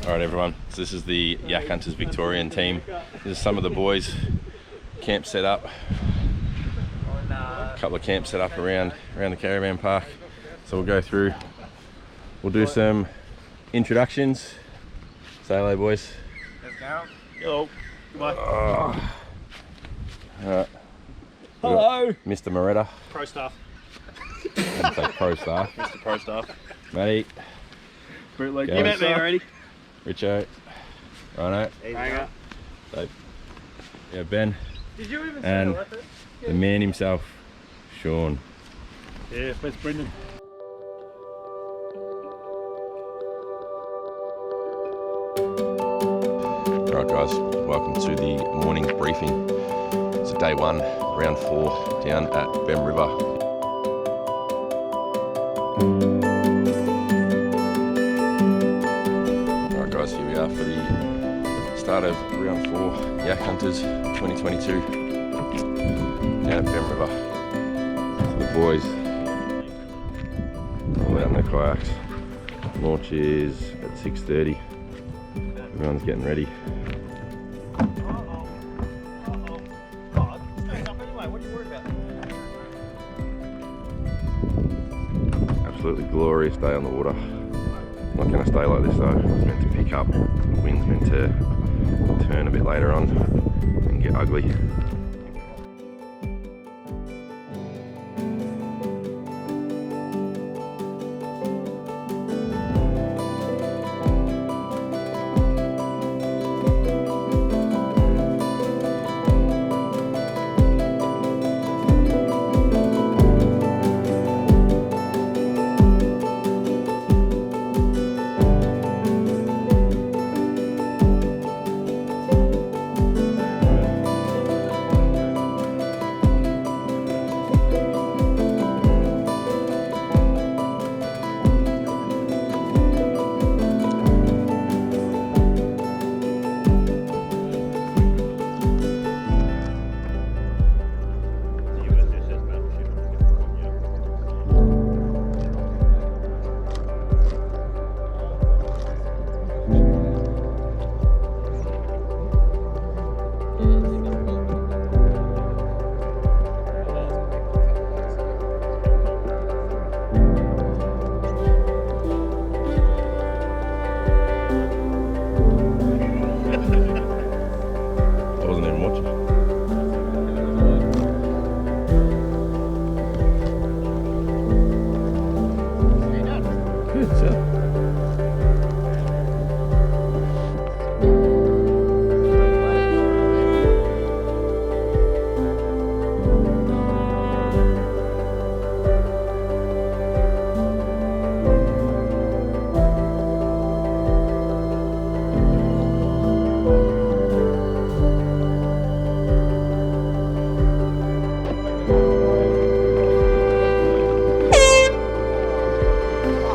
Alright everyone, so this is the YakHunters Victorian team. This is some of the boys. Camp set up. A couple of camps set up around the caravan park. So we'll go through. We'll do some introductions. Say hello boys. Let's go. Hello. Goodbye. Alright. Hello. Mr. Moretta. Pro staff. I'd say pro staff. Mr. Pro staff. Matty. Bootleg. Gazz. You met me already. Richo. Rhino. So, yeah, Ben. Did you even and the man himself, Sean. Yeah, where's Brendan? Alright guys, welcome to the morning briefing. It's day 1, round 4, down at Bemm River. Alright guys, here we are for the start of round 4, YakHunters 2022, down at Bemm River. So the boys all out in their kayaks. Launch is at 6:30. Everyone's getting ready. Absolutely glorious day on the water. Not going to stay like this though. It's meant to pick up. The wind's meant to turn a bit later on and get ugly.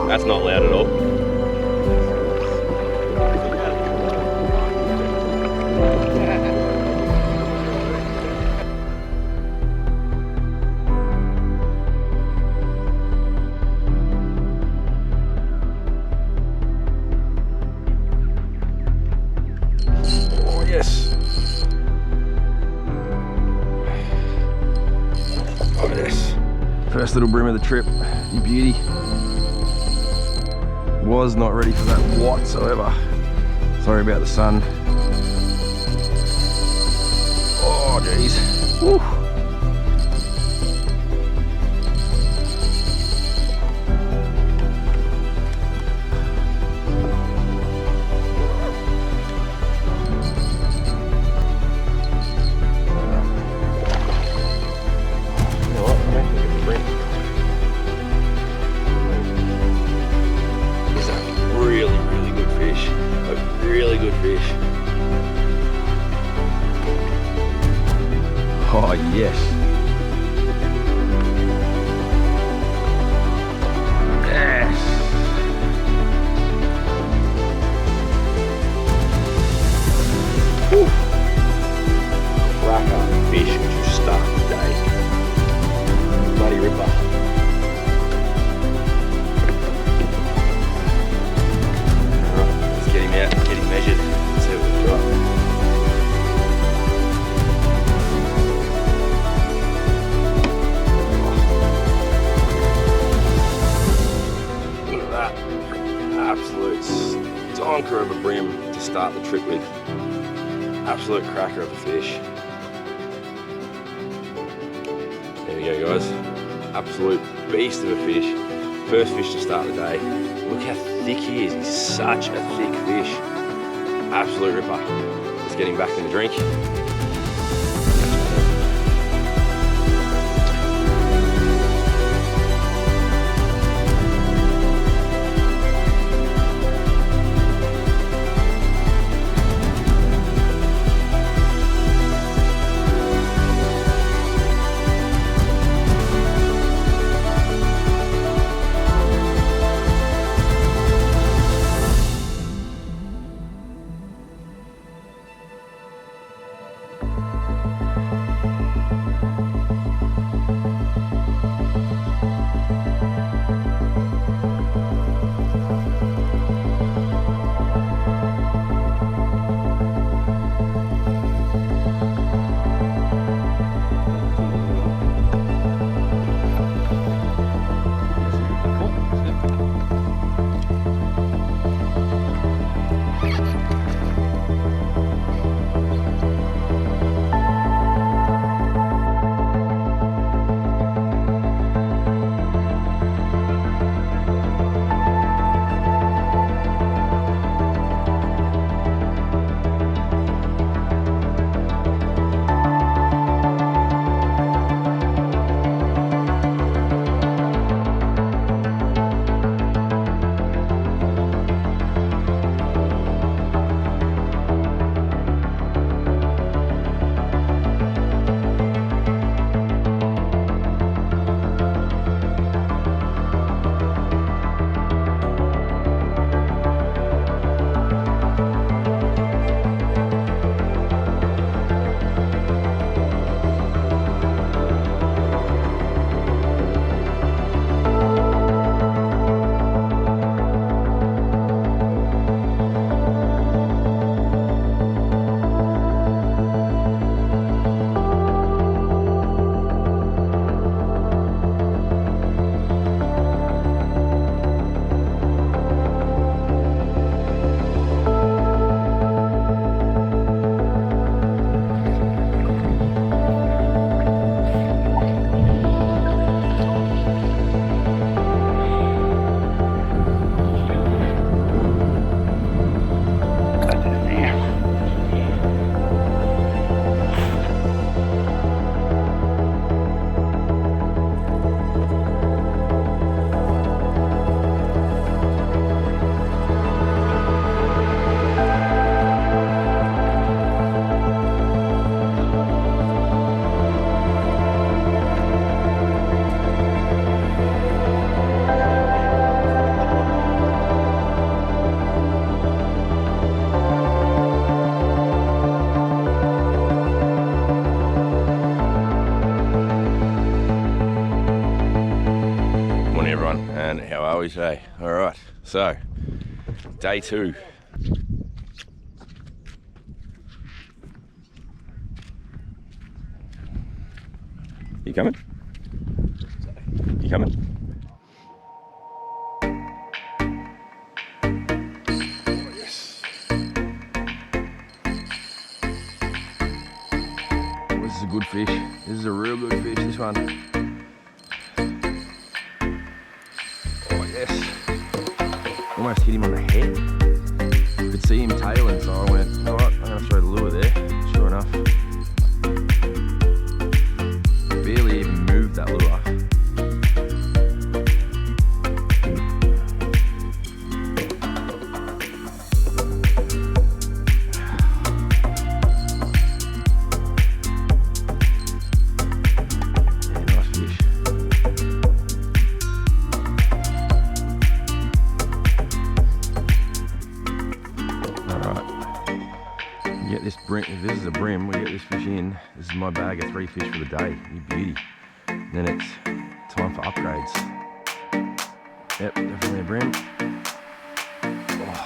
That's not loud at all. Oh yes. Oh yes. First little brim of the trip, you beauty. Was not ready for that whatsoever. Sorry about the sun. Oh geez. Woo. You know what? I think it's a brim. Really good fish. A really good fish. Oh yes. Yes. Whew. Cracker fish to start the day. Bloody ripper. Get him out. donker of a brim to start the trip with. Absolute cracker of a fish. There we go, guys. Absolute beast of a fish. First fish to start the day. Look how thick he is. He's such a thick fish. Absolute ripper. Let's get him back in the drink. Say, all right, so day 2. You coming? You coming? Oh, yes. Oh, this is a good fish. This is a real good fish, this one. Almost hit him on the head. Could see him tailing, so I went, all right, I'm going to throw the lure there. Sure enough, barely even moved that lure. If this is a brim, we get this fish in. This is my bag of 3 fish for the day. You beauty. Then it's time for upgrades. Yep, definitely a brim. Oh.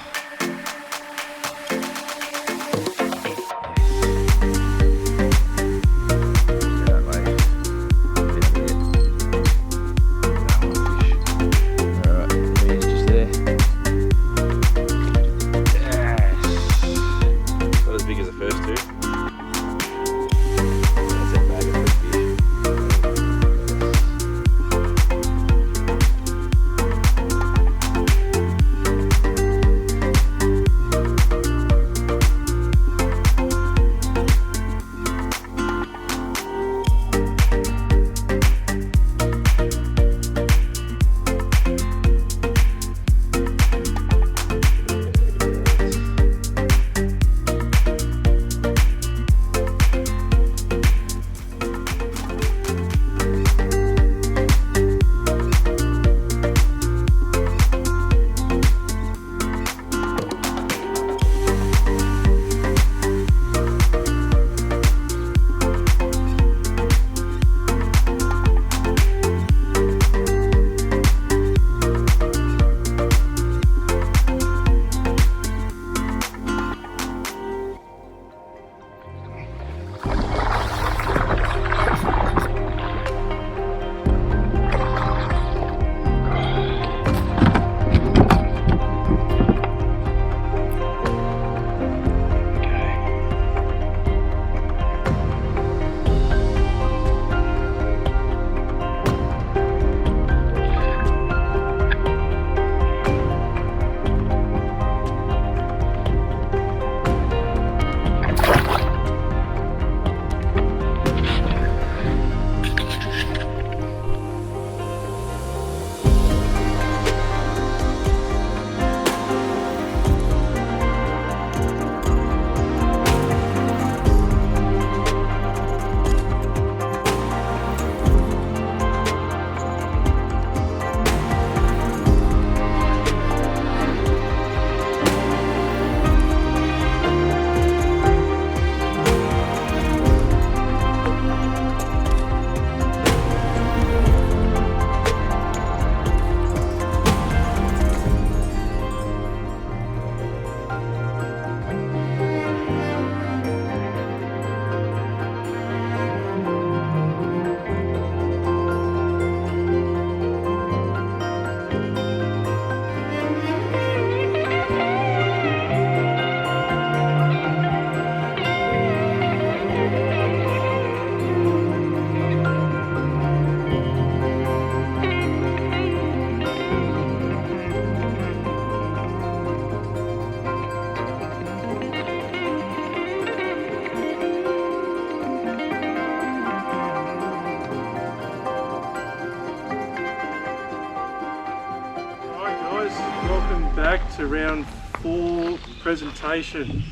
to round 4 presentation.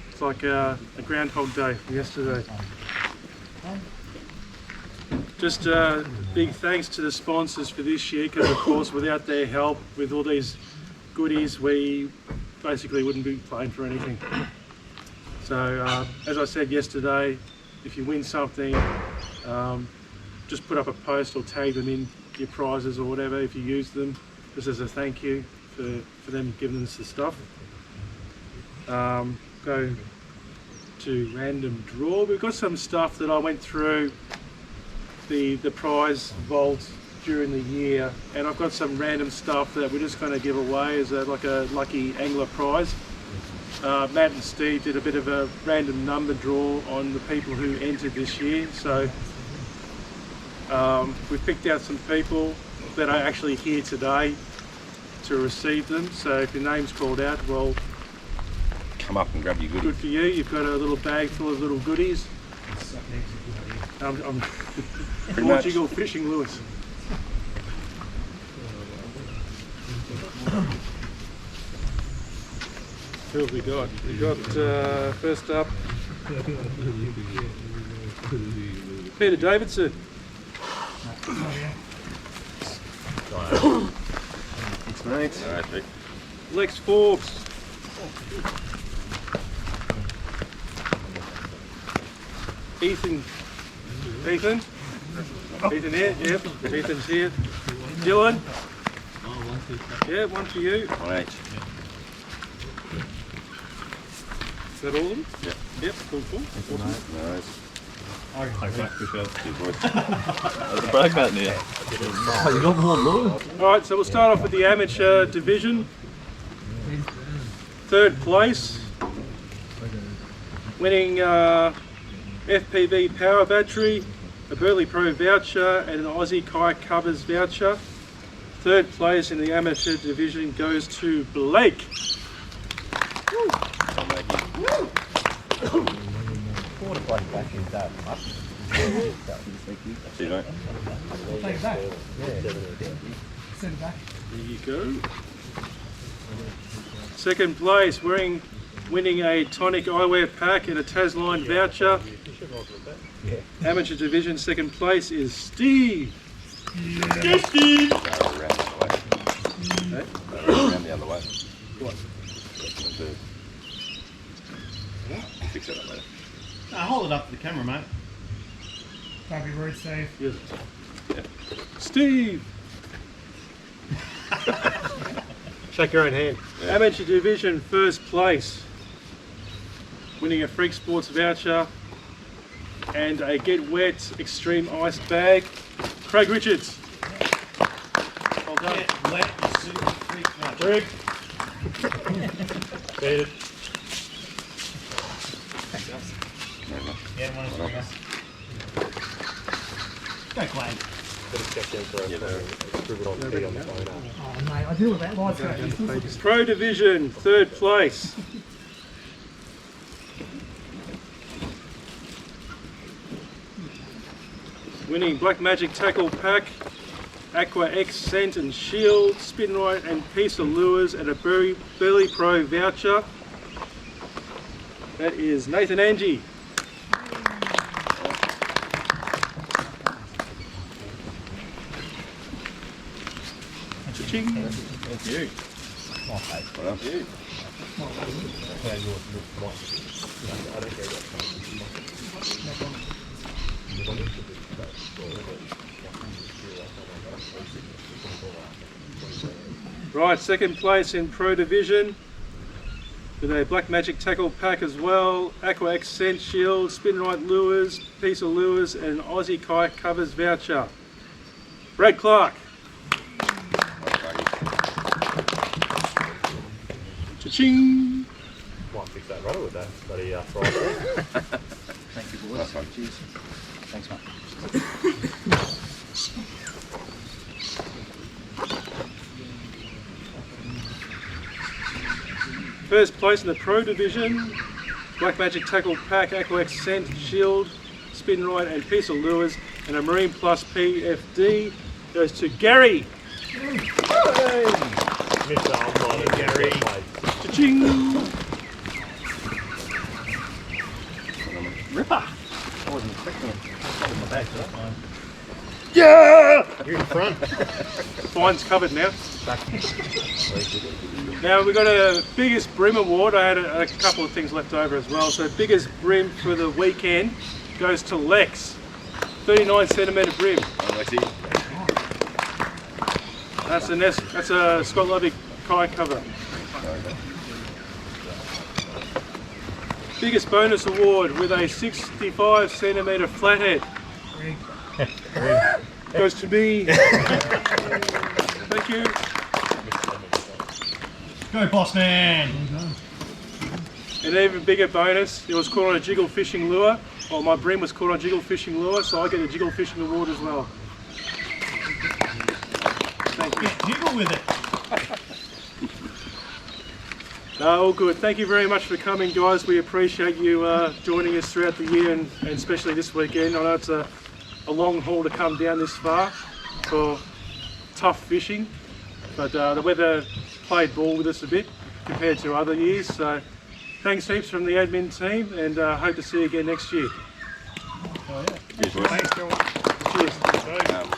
It's like a Groundhog Day from yesterday. Just big thanks to the sponsors for this year, because of course without their help with all these goodies we basically wouldn't be playing for anything. So as I said yesterday, if you win something, just put up a post or tag them in your prizes or whatever if you use them, just as a thank you for them giving us the stuff. Go to random draw. We've got some stuff that I went through the prize vault during the year, and I've got some random stuff that we're just going to give away as like a lucky angler prize. Matt and Steve did a bit of a random number draw on the people who entered this year, so we picked out some people that are actually here today to receive them. So if your name's called out, well, Come up and grab your goodies. good for you. You've got a little bag full of little goodies. I'm Portugal fishing lures. Who have we got? We got first up Peter Davidson. Thanks. All right, Pete. Lex Forbes. Ethan here, yep, Ethan's here. Dylan? Yeah, one for you. All right. Is that all of them? Yep. Yep, cool. Awesome. Nice. There's a brag button here. Oh, you got one, look. Alright, so we'll start off with the amateur division. 3rd place. Winning FPV power battery, a Burley Pro voucher and an Aussie Kayak covers voucher. 3rd place in the amateur division goes to Blake. See you, mate. Take it back. Send it back. There you go. 2nd place, winning a Tonic eyewear pack and a Tasline voucher. Amateur division 2nd place is Steve. Yes, Steve. Go around the other way. Okay. Go around the other way. What? Fix it up later. Hold it up to the camera, mate. Don't be rude, Steve. Yes. Steve. Shake your own hand. Yeah. Amateur division 1st place, winning a Freak Sports voucher and a Get Wet Extreme Ice bag. Craig Richards. Well done. Get wet, you super freak, mate. Craig. Beat it. Yeah, one of us. Go, Clay. Better check in for a prove it on P on the phone. Oh, mate, I deal with that live coach. Pro division 3rd place. Winning Black Magic Tackle Pack, Aqua X Scent and Shield, Spin Right and Piece of Lures and a Burley Pro voucher. That is Nathan Angie. Cha-ching. Thank you. Well done. You. Right, 2nd place in Pro Division with a Black Magic Tackle Pack as well, Aqua X Scent Shield, Spin Right Lures, Piece of Lures and an Aussie Kayak Covers voucher. Brad Clark. Cha-ching! Might fix that rudder with that bloody fry. Thank you, boys. Cheers. Thanks, mate. First place in the Pro Division, Black Magic Tackle Pack, Aqua X Scent Shield, Spin Right and Piece of Lures and a Marine Plus PFD goes to Gary. Hey. Mr. Online and Gary. Cha-ching! Ripper! I wasn't expecting it. It's in my bag for that one. Yeah! You're in front. Mine's covered now. Now we've got a biggest brim award. I had a couple of things left over as well. So biggest brim for the weekend goes to Lex. 39 centimetre brim. Oh, Lexi. That's a Scott Ludwig kayak cover. Biggest bonus award with a 65 centimetre flathead. Goes to me. Thank you. Go, boss man! An even bigger bonus, it was caught on a jiggle fishing lure. Well, my brim was caught on a jiggle fishing lure, so I get a jiggle fishing award as well. Thank you. Jiggle with it! No, all good. Thank you very much for coming, guys. We appreciate you joining us throughout the year and especially this weekend. I know it's a long haul to come down this far for tough fishing, but the weather played ball with us a bit compared to other years. So thanks heaps from the admin team, and hope to see you again next year. Cheers, boys. Cheers.